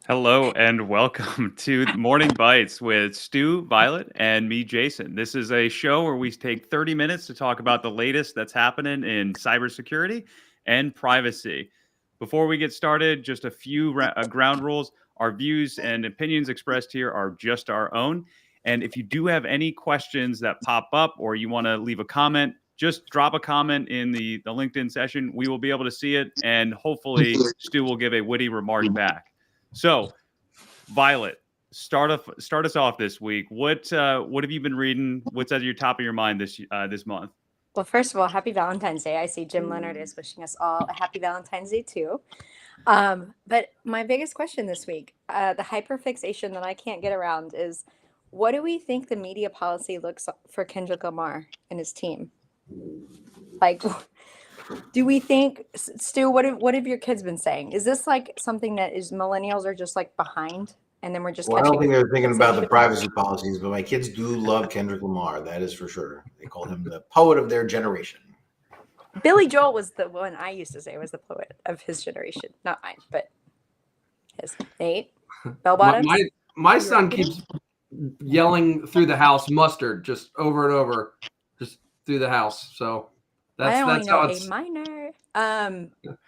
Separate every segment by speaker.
Speaker 1: Hello and welcome to Morning Bites with Stu, Violet, and me, Jason. This is a show where we take 30 minutes to talk about the latest that's happening in cybersecurity and privacy. Before we get started, just a few ground rules. Our views and opinions expressed here are just our own. And if you do have any questions that pop up or you want to leave a comment, just drop a comment in the LinkedIn session. We will be able to see it, and hopefully Stu will give a witty remark back. So, Violet, start us off this week. What have you been reading? What's at your top of your mind this month?
Speaker 2: Well, first of all, happy Valentine's Day. I see Jim Leonard is wishing us all a happy Valentine's Day too. But my biggest question this week, the hyperfixation that I can't get around is, what do we think the media policy looks for Kendrick Lamar and his team? Like, do we think, Stu, what have your kids been saying? Is this like something that is millennials are just like behind? And then we're just
Speaker 3: Well, I don't
Speaker 2: catching
Speaker 3: think they're thinking about the
Speaker 2: fixation?
Speaker 3: privacy policies, but my kids do love Kendrick Lamar. That is for sure. They call him the poet of their generation.
Speaker 2: Billy Joel was the one I used to say was the poet of his generation, not mine, but his. Nate, bell bottoms.
Speaker 4: My son keeps yelling through the house mustard just over and over, just through the house. So
Speaker 2: I only
Speaker 4: that's
Speaker 2: know
Speaker 4: how
Speaker 2: A
Speaker 4: it's.
Speaker 2: minor.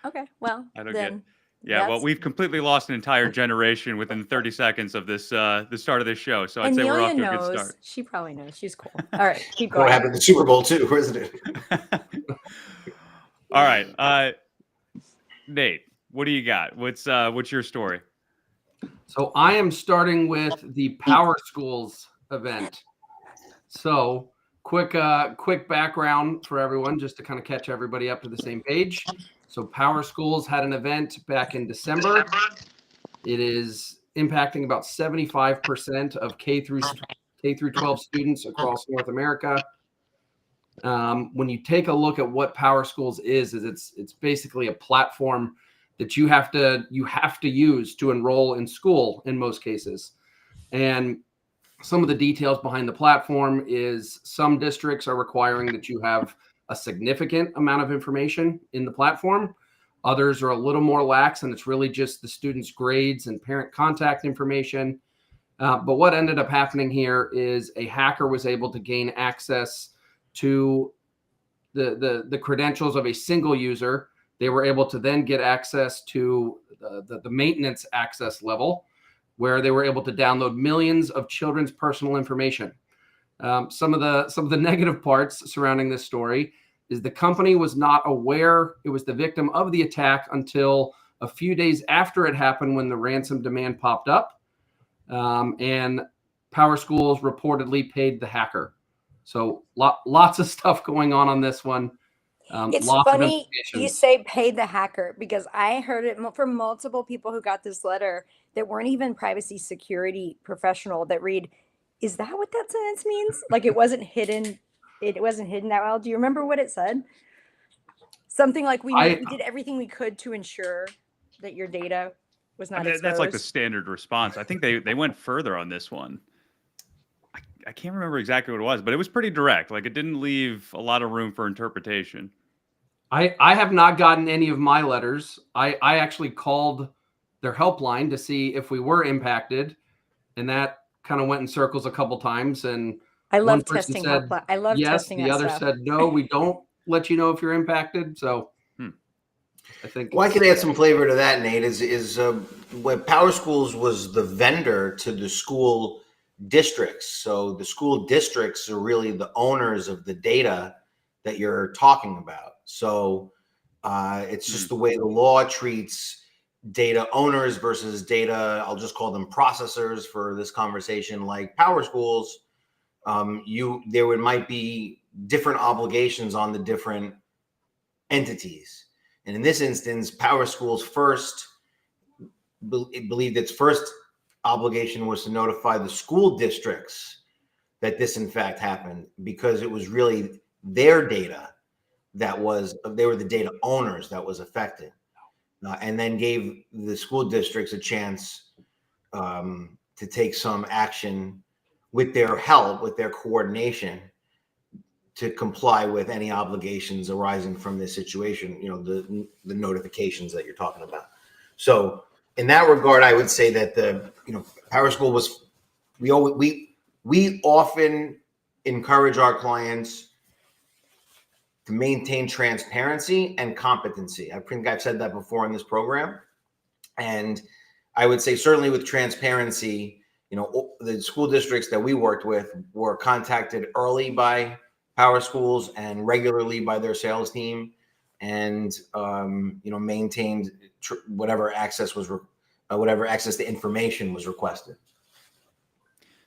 Speaker 2: Okay, well
Speaker 1: I don't
Speaker 2: then.
Speaker 1: Yeah, well, we've completely lost an entire generation within 30 seconds of this the start of this show. So I'd say we're off to a good
Speaker 2: knows.
Speaker 1: start.
Speaker 2: She probably knows. She's cool. All right, keep
Speaker 3: What
Speaker 2: going.
Speaker 3: happened at the Super Bowl too, isn't it?
Speaker 1: All right, Nate, what do you got? What's your story?
Speaker 4: So I am starting with the Power Schools event. So quick background for everyone, just to kind of catch everybody up to the same page. So Power Schools had an event back in December. It is impacting about 75% of K through 12 students across North America. When you take a look at what Power Schools is it's basically a platform that you have to use to enroll in school in most cases. And some of the details behind the platform is some districts are requiring that you have a significant amount of information in the platform. Others are a little more lax, and it's really just the students' grades and parent contact information. But what ended up happening here is a hacker was able to gain access to the credentials of a single user. They were able to then get access to the maintenance access level, where they were able to download millions of children's personal information. Some of the negative parts surrounding this story is the company was not aware it was the victim of the attack until a few days after it happened, when the ransom demand popped up, and Power Schools reportedly paid the hacker. So lots of stuff going on this one.
Speaker 2: It's funny you say paid the hacker, because I heard it from multiple people who got this letter that weren't even privacy security professional that read, is that what that sentence means? Like it wasn't hidden. It wasn't hidden that well. Do you remember what it said? Something like we did everything we could to ensure that your data was not exposed.
Speaker 1: That's like the standard response. I think they went further on this one. I can't remember exactly what it was, but it was pretty direct. Like it didn't leave a lot of room for interpretation.
Speaker 4: I have not gotten any of my letters. I actually called their helpline to see if we were impacted, and that kind of went in circles a couple times. And
Speaker 2: I love testing helpline. I love
Speaker 4: yes,
Speaker 2: testing.
Speaker 4: The other said no, we don't let you know if you're impacted. So I think.
Speaker 3: Well, I can add some flavor to that, Nate. Is what Power Schools was the vendor to the school districts. So the school districts are really the owners of the data that you're talking about. So it's just the way the law treats data owners versus data, I'll just call them processors for this conversation, like Power Schools. Might be different obligations on the different entities. And in this instance, Power Schools believed its first obligation was to notify the school districts that this in fact happened, because it was really their data they were the data owners that was affected, and then gave the school districts a chance to take some action with their help, with their coordination, to comply with any obligations arising from this situation, the notifications that you're talking about. So in that regard, I would say that PowerSchool was, we often encourage our clients to maintain transparency and competency. I think I've said that before in this program. And I would say certainly with transparency, the school districts that we worked with were contacted early by PowerSchools and regularly by their sales team, and maintained whatever access to information was requested.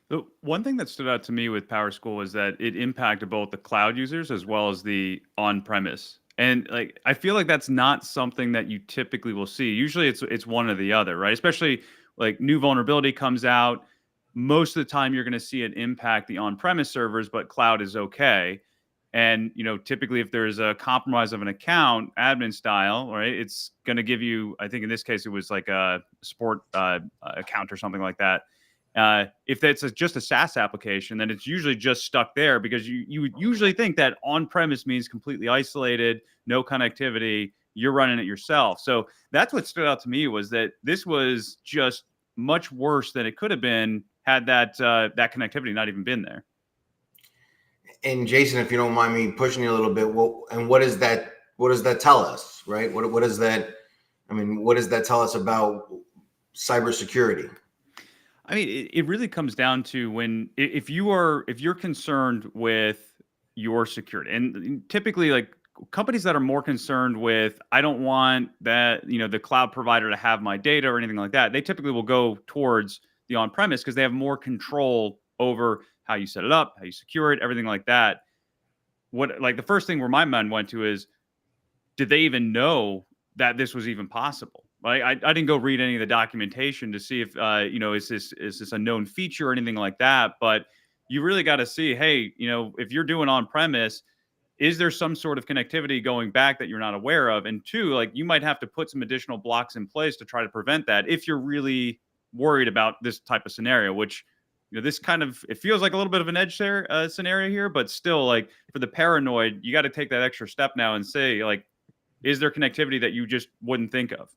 Speaker 1: The one thing that stood out to me with PowerSchool is that it impacted both the cloud users as well as the on-premise. And like, I feel like that's not something that you typically will see. Usually it's one or the other, right? Especially like new vulnerability comes out. Most of the time you're going to see it impact the on-premise servers, but cloud is okay. And, typically if there's a compromise of an account, admin style, right, it's going to give you, I think in this case, it was like a support account or something like that. If that's just a SaaS application, then it's usually just stuck there, because you would usually think that on-premise means completely isolated, no connectivity, you're running it yourself. So that's what stood out to me, was that this was just much worse than it could have been had that connectivity not even been there.
Speaker 3: And Jason, if you don't mind me pushing you a little bit, what does that tell us, right? What does that tell us about cybersecurity?
Speaker 1: I mean, it really comes down to if you're concerned with your security, and typically like companies that are more concerned with, I don't want that, the cloud provider to have my data or anything like that, they typically will go towards the on-premise because they have more control over how you set it up, how you secure it, everything like that. The first thing where my mind went to is, did they even know that this was even possible? Right? I didn't go read any of the documentation to see if, is this a known feature or anything like that. But you really got to see, hey, if you're doing on-premise, is there some sort of connectivity going back that you're not aware of? And two, like, you might have to put some additional blocks in place to try to prevent that if you're really worried about this type of scenario, which, this kind of, it feels like a little bit of an edge scenario here, but still, like, for the paranoid, you got to take that extra step now and say, like, is there connectivity that you just wouldn't think of?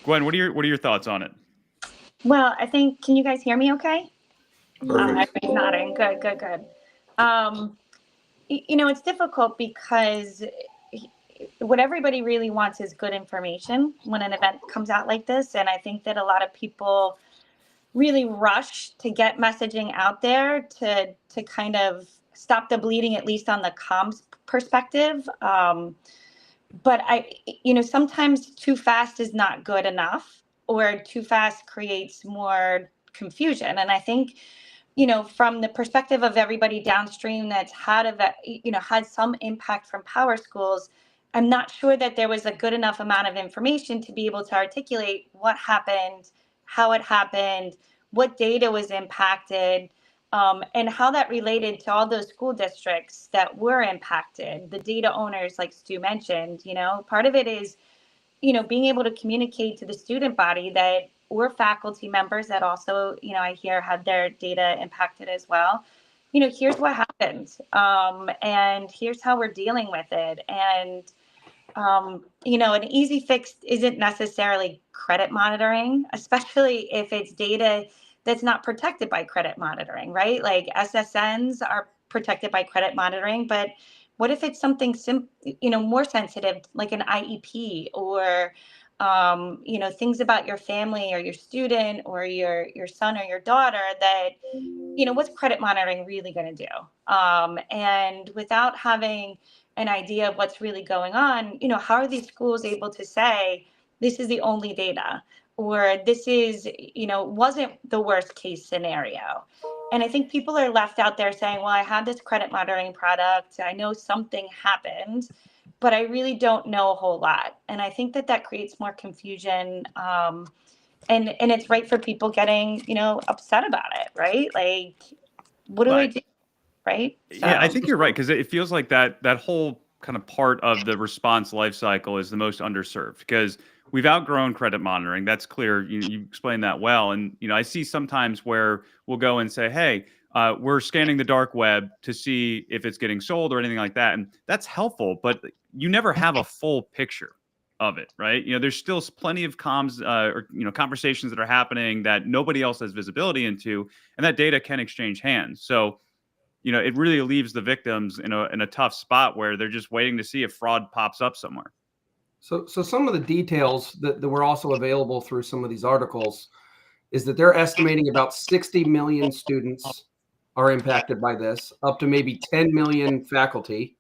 Speaker 1: Gwen, what are your thoughts on it?
Speaker 5: Well, I think, can you guys hear me okay?
Speaker 3: Perfect.
Speaker 5: Everybody's nodding. Good. It's difficult because what everybody really wants is good information when an event comes out like this. And I think that a lot of people really rush to get messaging out there to kind of stop the bleeding, at least on the comms perspective. But sometimes too fast is not good enough, or too fast creates more confusion. And I think, from the perspective of everybody downstream that's had some impact from PowerSchools, I'm not sure that there was a good enough amount of information to be able to articulate what happened, how it happened, what data was impacted, and how that related to all those school districts that were impacted, the data owners, like Stu mentioned. Part of it is, being able to communicate to the student body that we're faculty members that also, I hear had their data impacted as well. Here's what happened, and here's how we're dealing with it. And, an easy fix isn't necessarily credit monitoring, especially if it's data that's not protected by credit monitoring, right? Like SSNs are protected by credit monitoring, but what if it's something more sensitive, like an IEP, or things about your family or your student or your son or your daughter that, what's credit monitoring really going to do? And without having an idea of what's really going on, how are these schools able to say this is the only data, or this is, wasn't the worst case scenario? And I think people are left out there saying, well, I had this credit monitoring product, I know something happened, but I really don't know a whole lot. And I think that creates more confusion. And it's right for people getting, upset about it, right? Like, what do I do? Right?
Speaker 1: Yeah, I think you're right, because it feels like that whole kind of part of the response lifecycle is the most underserved, because we've outgrown credit monitoring. That's clear. You explained that well. And, I see sometimes where we'll go and say, hey, we're scanning the dark web to see if it's getting sold or anything like that. And that's helpful. But you never have a full picture of it, right? There's still plenty of comms or conversations that are happening that nobody else has visibility into, and that data can exchange hands. So it really leaves the victims in a tough spot where they're just waiting to see if fraud pops up somewhere.
Speaker 4: So some of the details that were also available through some of these articles is that they're estimating about 60 million students are impacted by this, up to maybe 10 million faculty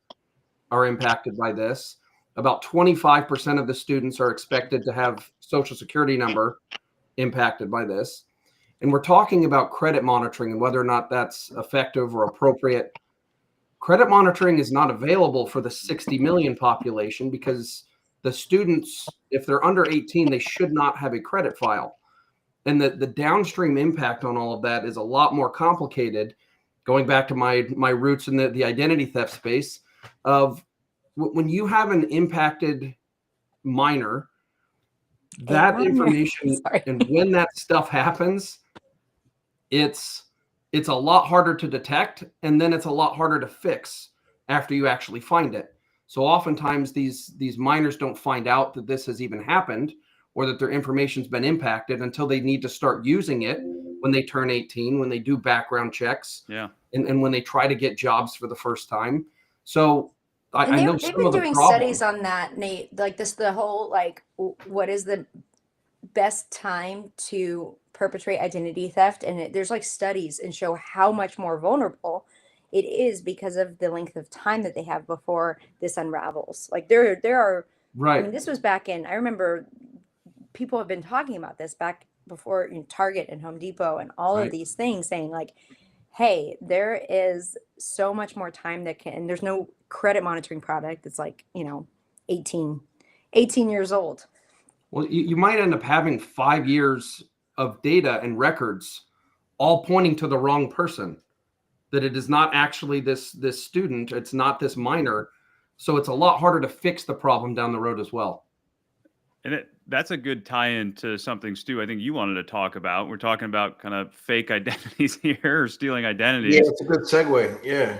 Speaker 4: are impacted by this. About 25% of the students are expected to have Social Security number impacted by this. And we're talking about credit monitoring and whether or not that's effective or appropriate. Credit monitoring is not available for the 60 million population because the students, if they're under 18, they should not have a credit file. And the downstream impact on all of that is a lot more complicated, going back to my roots in the identity theft space of when you have an impacted minor, that information and when that stuff happens, it's a lot harder to detect, and then it's a lot harder to fix after you actually find it. So oftentimes these minors don't find out that this has even happened or that their information's been impacted until they need to start using it when they turn 18, when they do background checks, and when they try to get jobs for the first time. So I know
Speaker 2: they've been doing studies on that, Nate. Like the whole what is the best time to perpetrate identity theft, and there's studies and show how much more vulnerable it is because of the length of time that they have before this unravels. There are
Speaker 4: right.
Speaker 2: I mean, this was back in, I remember people have been talking about this back before Target and Home Depot and all of these things, saying hey, there is so much more time and there's no credit monitoring product that's 18 years old.
Speaker 4: Well, you might end up having 5 years of data and records all pointing to the wrong person, that it is not actually this student, it's not this minor. So it's a lot harder to fix the problem down the road as well.
Speaker 1: And that's a good tie-in to something, Stu, I think you wanted to talk about. We're talking about kind of fake identities here, or stealing identities.
Speaker 3: Yeah, it's a good segue. Yeah.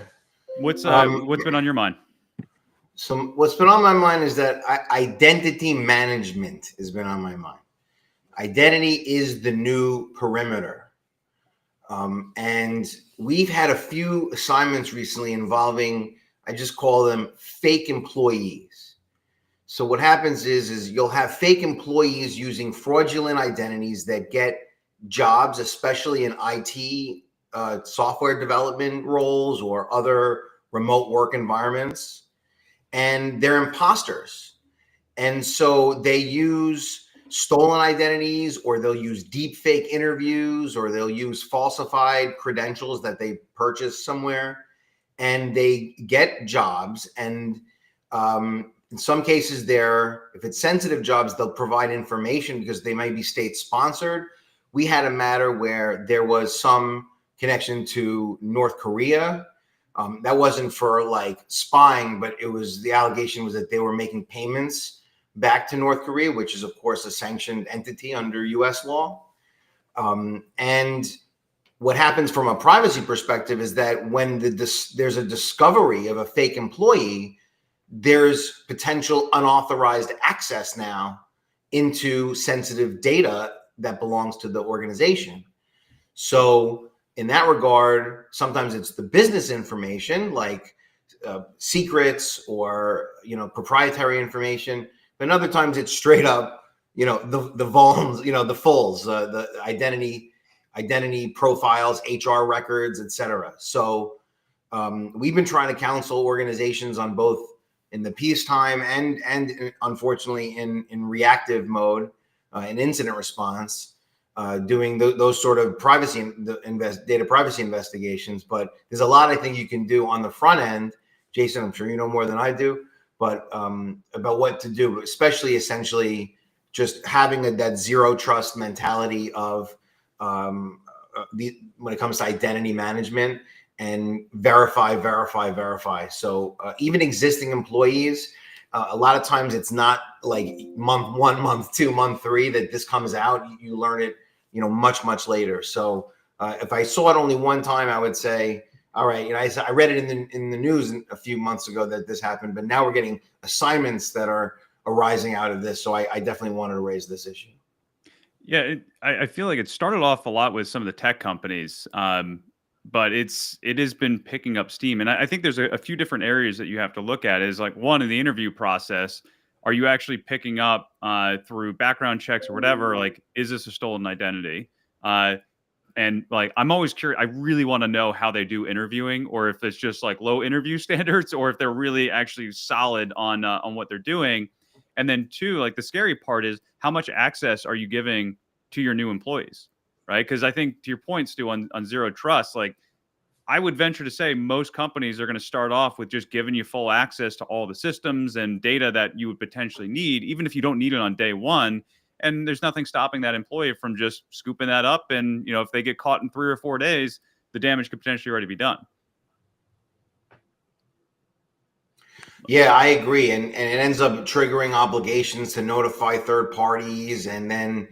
Speaker 1: What's been on your mind?
Speaker 3: So what's been on my mind is that identity management has been on my mind. Identity is the new perimeter. And we've had a few assignments recently involving, I just call them fake employees. So what happens is you'll have fake employees using fraudulent identities that get jobs, especially in IT, software development roles or other remote work environments. And they're imposters. And so they use stolen identities, or they'll use deep fake interviews, or they'll use falsified credentials that they purchased somewhere, and they get jobs. And in some cases, if it's sensitive jobs, they'll provide information because they might be state sponsored. We had a matter where there was some connection to North Korea. That wasn't for spying, but the allegation was that they were making payments back to North Korea, which is of course a sanctioned entity under US law. And what happens from a privacy perspective is that when there's a discovery of a fake employee, there's potential unauthorized access now into sensitive data that belongs to the organization. So in that regard, sometimes it's the business information, like secrets or proprietary information, but other times it's straight up the vulns, the fulls, the identity profiles, HR records, etc. So we've been trying to counsel organizations on both in the peacetime and unfortunately in reactive mode, in incident response, doing those sort of data privacy investigations. But there's a lot I think you can do on the front end. Jason, I'm sure you know more than I do, but about what to do, especially essentially just having that zero trust mentality of when it comes to identity management, and verify. So even existing employees, a lot of times it's not like month 1, month 2, month 3 that this comes out. You learn it, much later. So if I saw it only one time, I would say all right, I read it in the news a few months ago that this happened, but now we're getting assignments that are arising out of this. So I definitely wanted to raise this issue.
Speaker 1: Yeah, I feel like it started off a lot with some of the tech companies, but it has been picking up steam, and I think there's a few different areas that you have to look at. Is like one in the interview process, are you actually picking up through background checks or whatever? Like, is this a stolen identity? And like, I'm always curious. I really want to know how they do interviewing, or if it's just like low interview standards, or if they're really actually solid on what they're doing. And then two, like the scary part is how much access are you giving to your new employees, right? Because I think to your point, Stu, on zero trust, like I would venture to say most companies are going to start off with just giving you full access to all the systems and data that you would potentially need, even if you don't need it on day one. And there's nothing stopping that employee from just scooping that up. And, if they get caught in 3 or 4 days, the damage could potentially already be done.
Speaker 3: Yeah, I agree. And it ends up triggering obligations to notify third parties. And then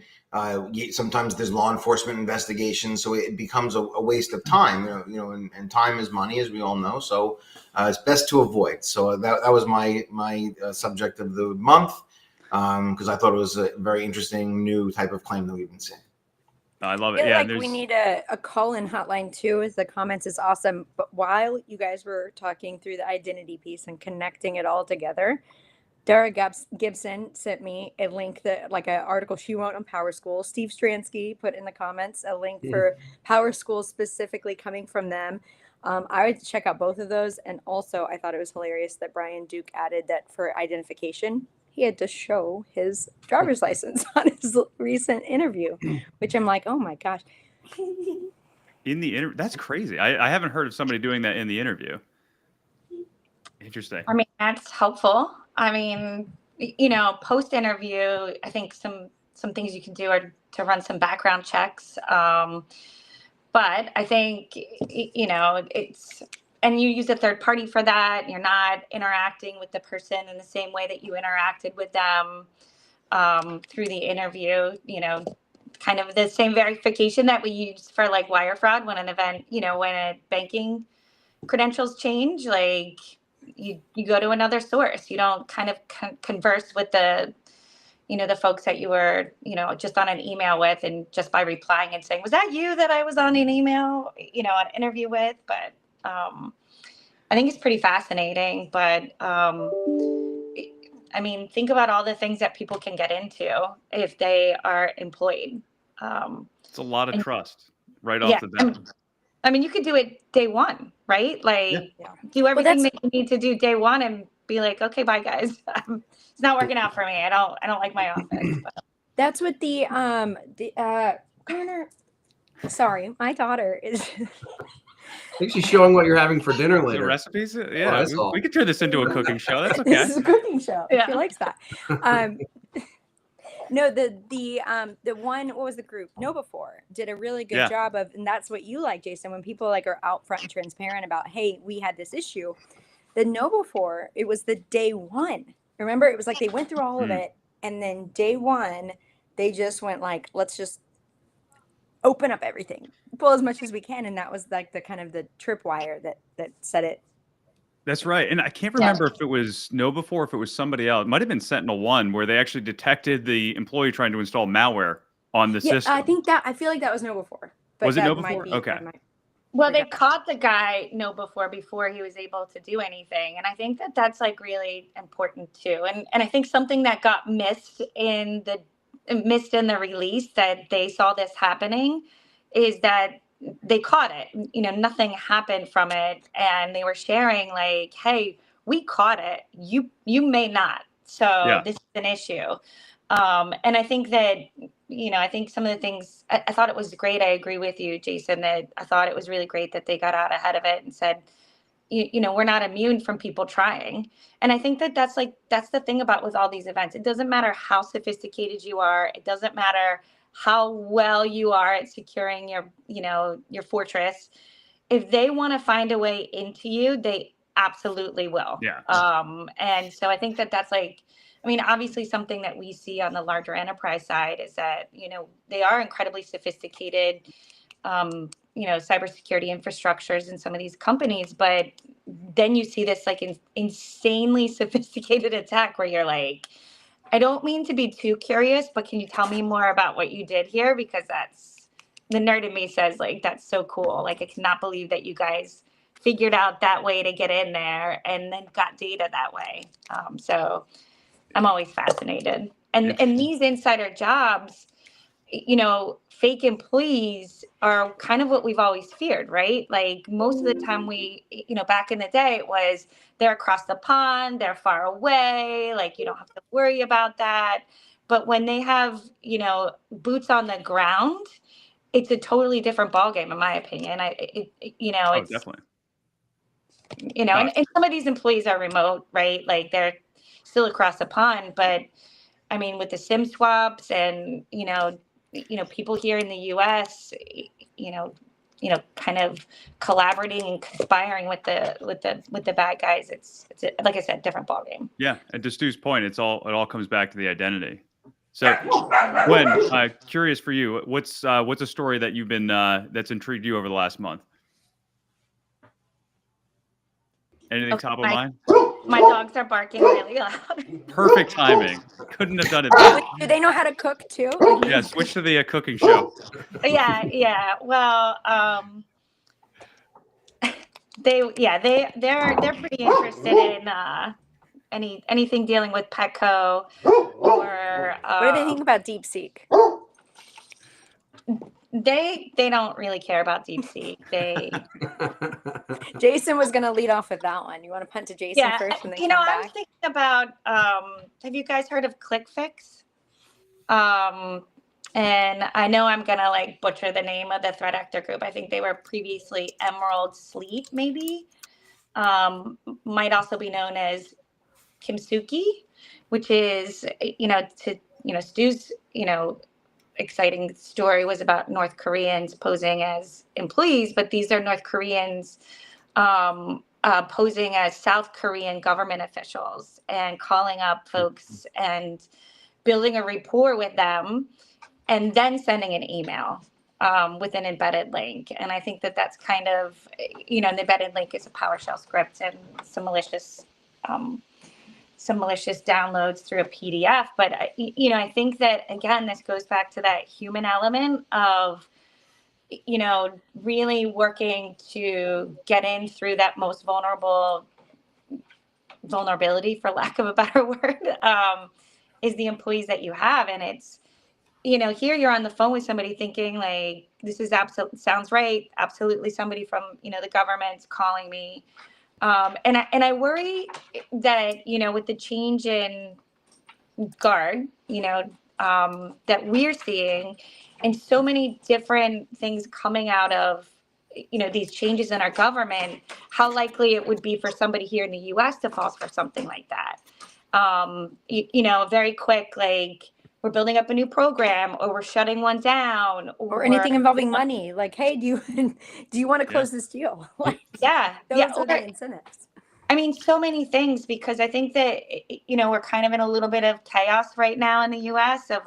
Speaker 3: sometimes there's law enforcement investigations. So it becomes a waste of time, and time is money, as we all know. So it's best to avoid. So that was my subject of the month, because I thought it was a very interesting new type of claim that we've been seeing.
Speaker 1: I love
Speaker 2: I
Speaker 1: it.
Speaker 2: feel
Speaker 1: Yeah,
Speaker 2: like we need a call-in hotline too, as the comments is awesome. But while you guys were talking through the identity piece and connecting it all together, Dara Gibson sent me a link that, like, an article she wrote on Power School. Steve Stransky put in the comments a link for Power School specifically coming from them. I would check out both of those. And also, I thought it was hilarious that Brian Duke added that for identification, he had to show his driver's license on his recent interview, which I'm like, oh my gosh.
Speaker 1: in the interview. That's crazy. I haven't heard of somebody doing that in the interview. Interesting.
Speaker 5: I mean, that's helpful. I mean, post interview, I think some things you can do are to run some background checks. But I think, it's, and you use a third party for that. You're not interacting with the person in the same way that you interacted with them through the interview, kind of the same verification that we use for like wire fraud when an event, when a banking credentials change, like you go to another source. You don't kind of converse with the folks that you were, just on an email with, and just by replying and saying, was that you that I was on an email, an interview with? But I think it's pretty fascinating. But I mean, think about all the things that people can get into if they are employed.
Speaker 1: It's a lot of trust right off the bat.
Speaker 5: I mean, you could do it day one, right? Like, do everything that you need to do day one and be like, okay, bye guys. It's not working out for me. I don't like my office. But.
Speaker 2: That's what Connor. Sorry, my daughter is.
Speaker 4: I think she's showing what you're having for dinner later.
Speaker 1: The recipes? Yeah, we could turn this into a cooking show. That's okay.
Speaker 2: This is a cooking show. Yeah. She likes that. No, the one, what was the group? Know Before did a really good job of, and that's what you like, Jason, when people like are out front and transparent about, hey, we had this issue. The Know Before, it was the day one. Remember, it was like they went through all of it, and then day one, they just went like, let's just open up everything, pull as much as we can, and that was like the kind of the tripwire that set it.
Speaker 1: That's right. And I can't remember if it was Know Before, if it was somebody else. It might have been Sentinel-1, where they actually detected the employee trying to install malware on the system.
Speaker 2: I feel like that was Know Before. But
Speaker 1: was it Know Before? Okay.
Speaker 5: Well, they caught the guy Know Before he was able to do anything. And I think that that's like really important too. And I think something that got missed in the release that they saw this happening is that they caught it. Nothing happened from it, and they were sharing like, hey, we caught it, you may not, so this is an issue. And I think that I think some of the things, I thought it was great. I agree with you, Jason, that I thought it was really great that they got out ahead of it and said, we're not immune from people trying. And I think that that's the thing about with all these events. It doesn't matter how sophisticated you are. It doesn't matter how well you are at securing your fortress. If they want to find a way into you, they absolutely will.
Speaker 1: Yeah.
Speaker 5: And so I think that that's like, I mean, obviously something that we see on the larger enterprise side is that, they are incredibly sophisticated. cybersecurity infrastructures in some of these companies, but then you see this like insanely sophisticated attack where you're like, I don't mean to be too curious, but can you tell me more about what you did here? Because that's the nerd in me says like, that's so cool. Like, I cannot believe that you guys figured out that way to get in there and then got data that way. So I'm always fascinated. And these insider jobs, fake employees are kind of what we've always feared, right? Like most of the time back in the day, it was they're across the pond, they're far away, like you don't have to worry about that. But when they have, boots on the ground, it's a totally different ballgame, in my opinion. It's,
Speaker 1: definitely.
Speaker 5: And some of these employees are remote, right? Like they're still across the pond, but I mean, with the SIM swaps and, people here in the US, kind of collaborating and conspiring with the bad guys. It's like I said, different ballgame.
Speaker 1: Yeah. And to Stu's point, it all comes back to the identity. So Gwen, curious for you, what's a story that you've been, that's intrigued you over the last month? Anything top of mind?
Speaker 5: My dogs are barking really loud.
Speaker 1: Perfect timing. Couldn't have done it better.
Speaker 2: Do they know how to cook too?
Speaker 1: Yeah, switch to the cooking show.
Speaker 5: Yeah. Well, they're pretty interested in anything dealing with Petco or
Speaker 2: what do they think about DeepSeek?
Speaker 5: They don't really care about DeepSeek.
Speaker 2: Jason was going to lead off with that one. You want to punt to Jason first and then come back?
Speaker 5: I was thinking about, have you guys heard of ClickFix? And I know I'm going to butcher the name of the threat actor group. I think they were previously Emerald Sleep, maybe. Might also be known as Kimsuki, which is, Stu's, exciting story was about North Koreans posing as employees, but these are North Koreans posing as South Korean government officials and calling up folks and building a rapport with them and then sending an email with an embedded link. And I think that's kind of, an embedded link is a PowerShell script and some malicious downloads through a PDF. But, I think that, again, this goes back to that human element of, really working to get in through that most vulnerability, for lack of a better word, is the employees that you have. And it's, here you're on the phone with somebody thinking this is sounds right. Absolutely. Somebody from, the government's calling me. And I worry that, with the change in guard, that we're seeing and so many different things coming out of, these changes in our government, how likely it would be for somebody here in the US to fall for something like that. Very quick, we're building up a new program or we're shutting one down
Speaker 2: or anything involving money. Hey, do you want to close this deal? Those are the incentives.
Speaker 5: I mean, so many things, because I think that, we're kind of in a little bit of chaos right now in the US of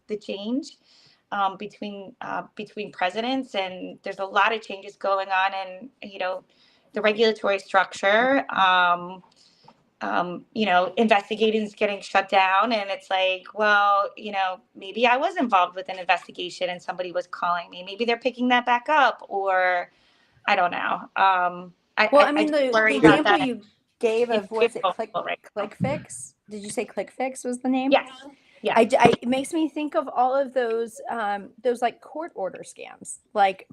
Speaker 5: the change between presidents. And there's a lot of changes going on in, the regulatory structure. Investigating is getting shut down, and it's maybe I was involved with an investigation and somebody was calling me. Maybe they're picking that back up, or I don't know.
Speaker 2: The example you gave of what's it, ClickFix? Did you say ClickFix was the name?
Speaker 5: Yes. Yeah.
Speaker 2: It makes me think of all of those court order scams.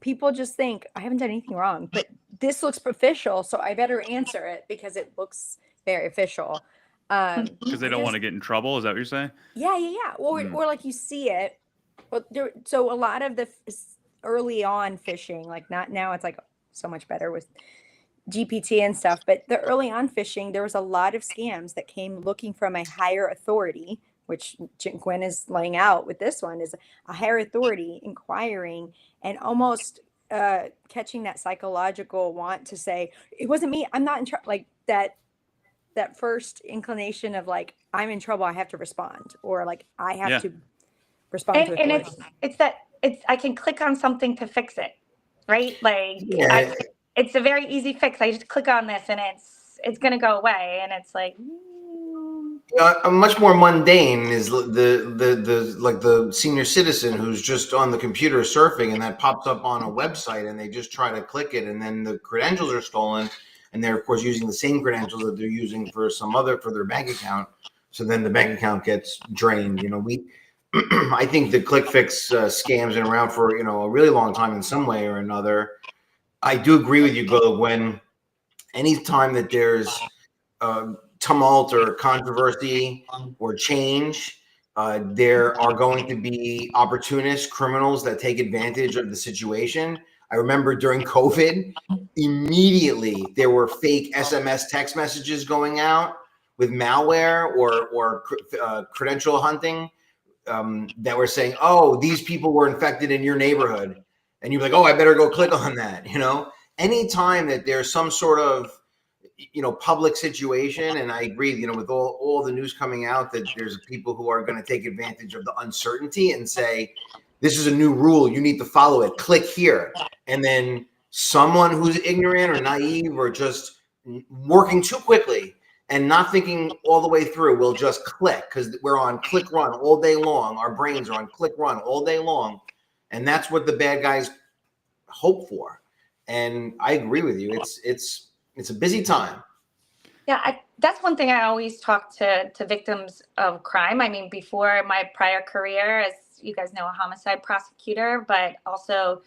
Speaker 2: People just think I haven't done anything wrong, but this looks official, so I better answer it because it looks very official.
Speaker 1: Because they don't want to get in trouble. Is that what you're saying?
Speaker 2: Yeah. Or you see it. Well, so a lot of the early on phishing, not now, it's so much better with GPT and stuff. But the early on phishing, there was a lot of scams that came looking from a higher authority, which Gwen is laying out with this one, is a higher authority inquiring and almost catching that psychological want to say, it wasn't me, I'm not in trouble, that first inclination of I'm in trouble, I have to respond, or I have to respond to authority.
Speaker 5: And it's I can click on something to fix it, right? Like
Speaker 3: Yeah.
Speaker 5: it's a very easy fix. I just click on this and it's going to go away. And it's like,
Speaker 3: A much more mundane is the like the senior citizen who's just on the computer surfing and that pops up on a website and they just try to click it and then the credentials are stolen and they're of course using the same credentials that they're using for their bank account. So then the bank account gets drained. I think the click fix scams been around for a really long time in some way or another. I do agree with you, Glo, when anytime that there's tumult or controversy or change, there are going to be opportunist criminals that take advantage of the situation. I remember during COVID, immediately there were fake SMS text messages going out with malware or credential hunting that were saying, "Oh, these people were infected in your neighborhood," and you're like, "Oh, I better go click on that." Anytime that there's some sort of public situation, and I agree, with all the news coming out that there's people who are going to take advantage of the uncertainty and say, this is a new rule, you need to follow it, click here. And then someone who's ignorant or naive or just working too quickly and not thinking all the way through will just click, because we're on click run all day long. Our brains are on click run all day long. And that's what the bad guys hope for. And I agree with you. It's a busy time.
Speaker 5: yeah, that's one thing I always talk to victims of crime. I mean, before my prior career, as you guys know, a homicide prosecutor, but also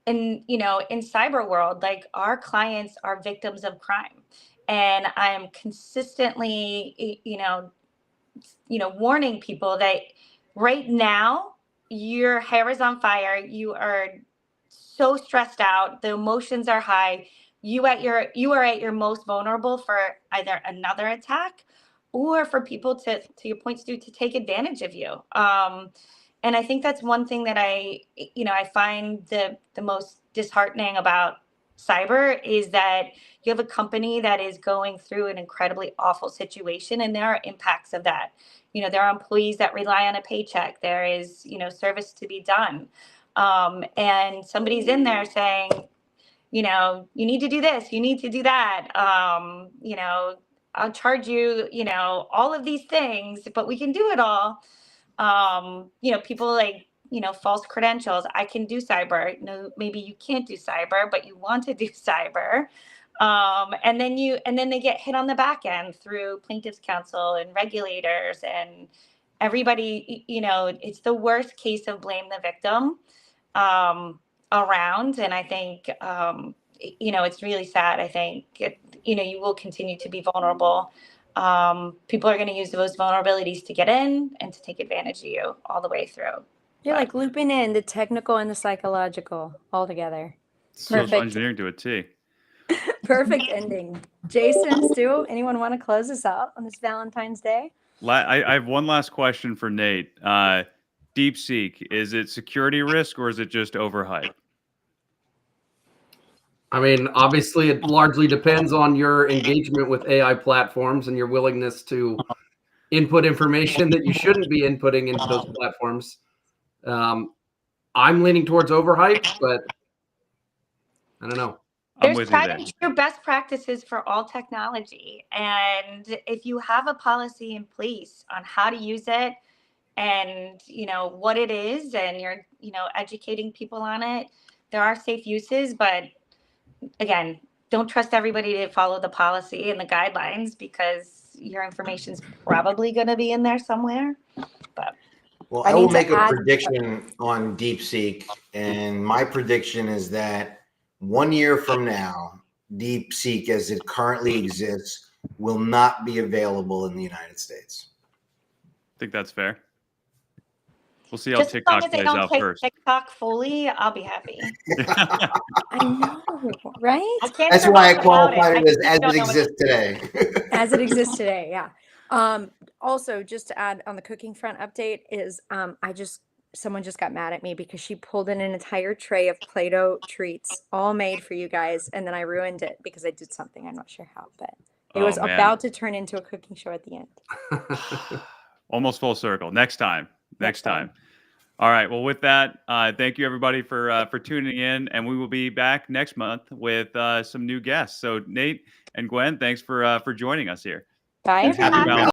Speaker 5: in cyber world, like our clients are victims of crime. And I am consistently, warning people that right now your hair is on fire. You are so stressed out. The emotions are high. You are at your most vulnerable for either another attack or for people to your point, Stu, to take advantage of you. And I think that's one thing that I find the most disheartening about cyber is that you have a company that is going through an incredibly awful situation, and there are impacts of that. There are employees that rely on a paycheck. There is, service to be done. And somebody's in there saying, you need to do this, you need to do that. I'll charge you, all of these things, but we can do it all. People like, false credentials. I can do cyber. No, maybe you can't do cyber, but you want to do cyber. And then they get hit on the back end through plaintiffs' counsel and regulators and everybody. It's the worst case of blame the victim around. And I think, it's really sad. I think, you will continue to be vulnerable. People are going to use those vulnerabilities to get in and to take advantage of you all the way through.
Speaker 2: You're like looping in the technical and the psychological all together.
Speaker 1: Social engineering to a T.
Speaker 2: Perfect ending. Jason, Stu, anyone want to close us out on this Valentine's Day?
Speaker 1: I have one last question for Nate. DeepSeek, is it security risk or is it just overhyped?
Speaker 4: I mean, obviously, it largely depends on your engagement with AI platforms and your willingness to input information that you shouldn't be inputting into those platforms. I'm leaning towards overhyped, but I don't know.
Speaker 5: There's tried and true best practices for all technology. And if you have a policy in place on how to use it and, what it is, and you're, educating people on it, there are safe uses. But again, don't trust everybody to follow the policy and the guidelines, because your information is probably going to be in there somewhere. But
Speaker 3: well, I will make a prediction on DeepSeek, and my prediction is that 1 year from now, DeepSeek as it currently exists will not be available in the United States.
Speaker 1: I think that's fair. We'll see how TikTok plays out first.
Speaker 5: TikTok fully, I'll be happy.
Speaker 2: I know, right?
Speaker 3: That's why I qualified it as it exists today.
Speaker 2: As it exists today, yeah. Also, just to add on the cooking front update is someone just got mad at me because she pulled in an entire tray of Play-Doh treats, all made for you guys, and then I ruined it because I did something. I'm not sure how, but it was about to turn into a cooking show at the end.
Speaker 1: Almost full circle. Next time. All right. Well, with that, thank you everybody for tuning in, and we will be back next month with some new guests. So Nate and Gwen, thanks for joining us here.
Speaker 2: Bye,
Speaker 5: Thanks for
Speaker 1: Happy
Speaker 5: having
Speaker 2: everyone.
Speaker 5: me.